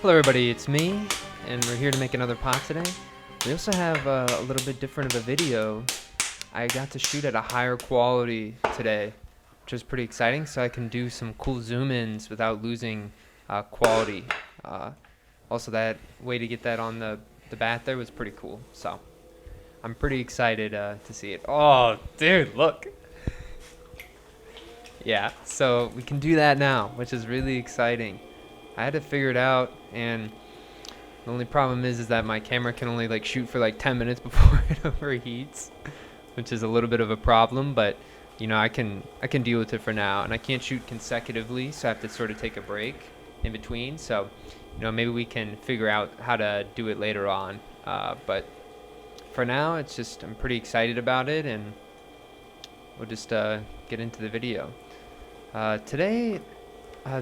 Hello everybody, it's me, and we're here to make another pot today. We also have a little bit different of a video. I got to shoot at a higher quality today, which is pretty exciting, so I can do some cool zoom-ins without losing quality. Also, that way to get that on the bat there was pretty cool, so I'm pretty excited to see it. Oh, dude, look! Yeah, so we can do that now, which is really exciting. I had to figure it out, and the only problem is that my camera can only like shoot for like 10 minutes before it overheats, which is a little bit of a problem, but you know, I can deal with it for now. And I can't shoot consecutively, so I have to sort of take a break in between. So, you know, maybe we can figure out how to do it later on. But for now, it's just I'm pretty excited about it, and we'll just get into the video. Today,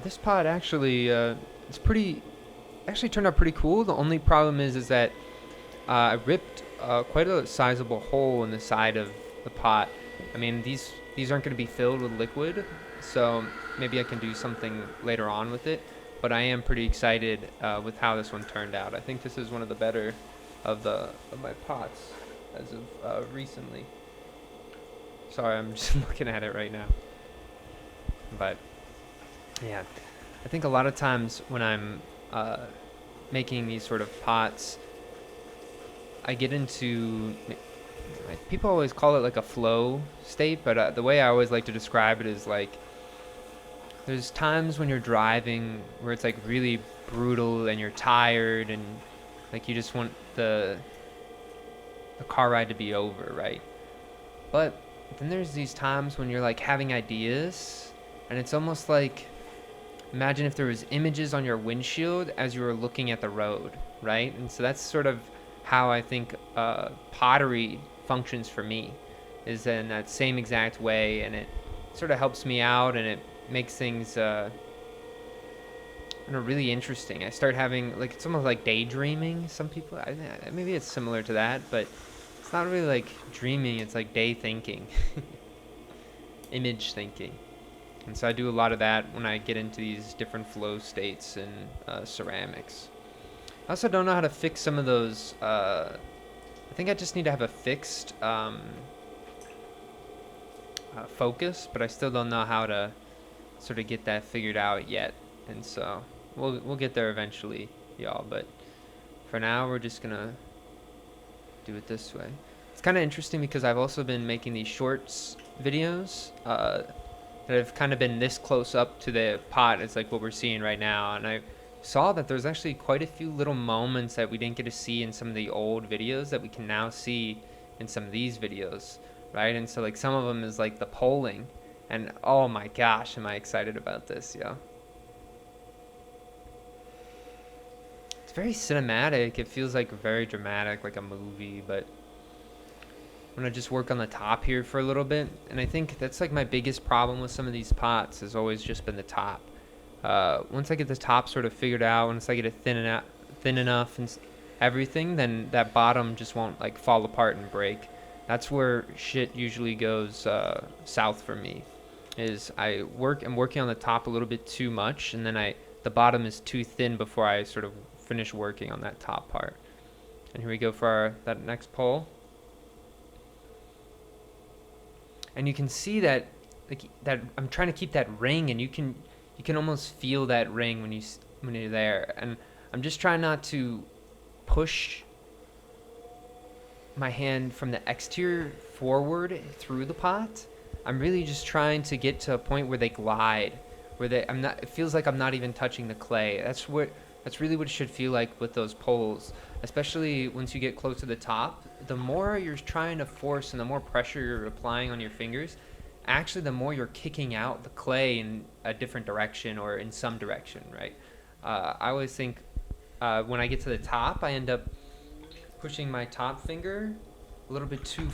this pod actually it's pretty actually turned out pretty cool. The only problem is that I ripped quite a sizable hole in the side of the pot. I mean, these aren't going to be filled with liquid, so maybe I can do something later on with it. But I am pretty excited with how this one turned out. I think this is one of the better of my pots as of recently. Sorry, I'm just looking at it right now. But yeah, I think a lot of times when I'm making these sort of pots, I get into, people always call it like a flow state, but the way I always like to describe it is like there's times when you're driving where it's like really brutal and you're tired and like you just want the car ride to be over, right? But then there's these times when you're like having ideas, and it's almost like, imagine if there was images on your windshield as you were looking at the road, right? And so that's sort of how I think pottery functions for me, is in that same exact way, and it sort of helps me out, and it makes things really interesting. I start having, like, it's almost like daydreaming. Some people, maybe it's similar to that, but it's not really like dreaming, it's like day thinking, image thinking. And so I do a lot of that when I get into these different flow states in ceramics. I also don't know how to fix some of those. I think I just need to have a fixed focus, but I still don't know how to sort of get that figured out yet. And so we'll get there eventually, y'all. But for now, we're just gonna do it this way. It's kind of interesting because I've also been making these shorts videos that have kind of been this close up to the pot. It's like what we're seeing right now, and I saw that there's actually quite a few little moments that we didn't get to see in some of the old videos that we can now see in some of these videos, right? And so like some of them is like the polling, and oh my gosh, am I excited about this, yo. It's very cinematic. It feels like very dramatic, like a movie, but I'm gonna just work on the top here for a little bit, and I think that's like my biggest problem with some of these pots has always just been the top. Once I get the top sort of figured out, once I get it thin enough and everything, then that bottom just won't like fall apart and break. That's where shit usually goes south for me. Is I'm working on the top a little bit too much, and then the bottom is too thin before I sort of finish working on that top part. And here we go for that next pole. And you can see that, like, that I'm trying to keep that ring, and you can almost feel that ring when you're there. And I'm just trying not to push my hand from the exterior forward through the pot. I'm really just trying to get to a point where they glide, where it feels like I'm not even touching the clay. That's really what it should feel like with those poles, especially once you get close to the top. The more you're trying to force and the more pressure you're applying on your fingers, actually the more you're kicking out the clay in a different direction or in some direction, right? I always think when I get to the top, I end up pushing my top finger a little bit too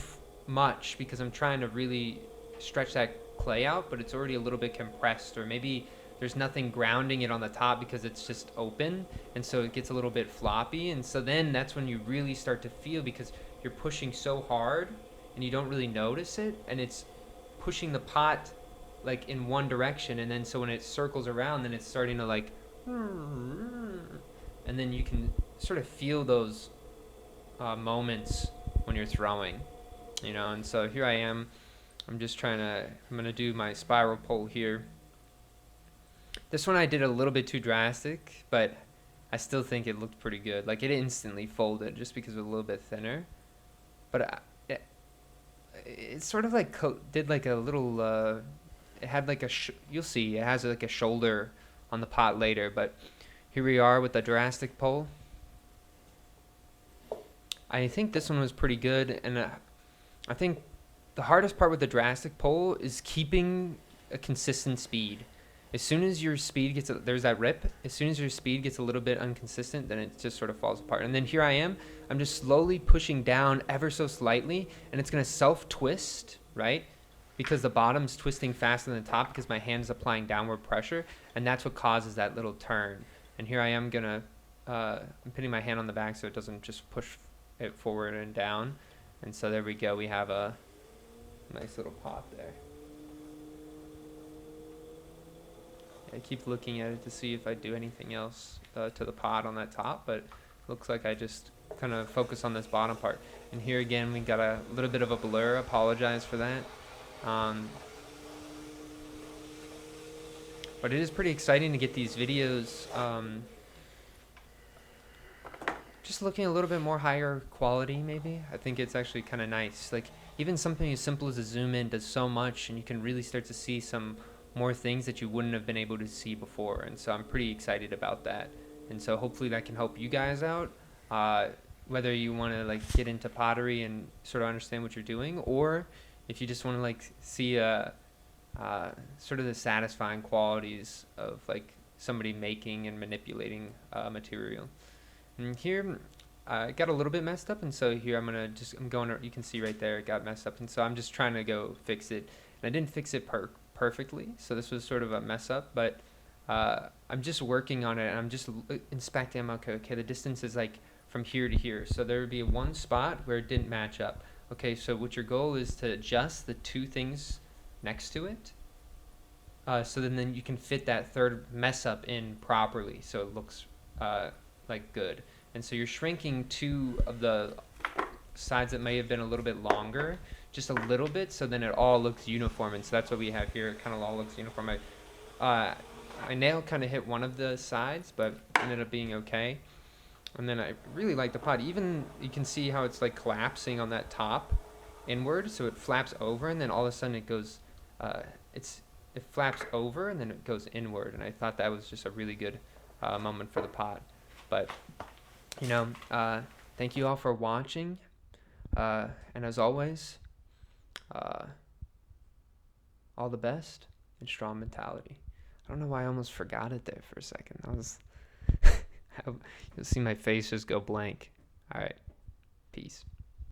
much because I'm trying to really stretch that clay out, but it's already a little bit compressed, or maybe there's nothing grounding it on the top because it's just open, and so it gets a little bit floppy. And so then that's when you really start to feel, because you're pushing so hard and you don't really notice it, and it's pushing the pot like in one direction, and then so when it circles around, then it's starting to like and then you can sort of feel those moments when you're throwing, you know. And so here I am. I'm gonna do my spiral pull here. This one I did a little bit too drastic, but I still think it looked pretty good. Like, it instantly folded just because it was a little bit thinner. But it sort of like did like a little, it had like you'll see, it has like a shoulder on the pot later. But here we are with the drastic pull. I think this one was pretty good, and I think the hardest part with the drastic pull is keeping a consistent speed. As soon as your speed gets, there's that rip. As soon as your speed gets a little bit inconsistent, then it just sort of falls apart. And then here I am. I'm just slowly pushing down ever so slightly, and it's gonna self-twist, right? Because the bottom's twisting faster than the top because my hand is applying downward pressure, and that's what causes that little turn. And here I am I'm putting my hand on the back so it doesn't just push it forward and down. And so there we go. We have a nice little pot there. I keep looking at it to see if I do anything else to the pot on that top, but looks like I just kind of focus on this bottom part. And here again, we got a little bit of a blur. Apologize for that. But it is pretty exciting to get these videos just looking a little bit more higher quality, maybe. I think it's actually kind of nice. Like, even something as simple as a zoom in does so much, and you can really start to see some more things that you wouldn't have been able to see before. And so I'm pretty excited about that. And so hopefully that can help you guys out, whether you want to like get into pottery and sort of understand what you're doing, or if you just want to like see sort of the satisfying qualities of like somebody making and manipulating material. And here I got a little bit messed up, and so here I'm going, you can see right there it got messed up, and so I'm just trying to go fix it. And I didn't fix it perfectly, so this was sort of a mess up, but I'm just working on it, and I'm just inspecting. I'm okay, the distance is like from here to here, so there would be one spot where it didn't match up. Okay, so what your goal is to adjust the two things next to it, so then you can fit that third mess up in properly, so it looks like good. And so you're shrinking two of the sides that may have been a little bit longer, just a little bit, so then it all looks uniform. And so that's what we have here. It kind of all looks uniform. My nail kind of hit one of the sides, but ended up being okay. And then I really like the pot. Even you can see how it's like collapsing on that top inward, so it flaps over, and then all of a sudden it goes, it flaps over, and then it goes inward. And I thought that was just a really good moment for the pot. But you know, thank you all for watching, and as always, all the best and strong mentality. I don't know why I almost forgot it there for a second. That was you'll see my face just go blank. All right, peace.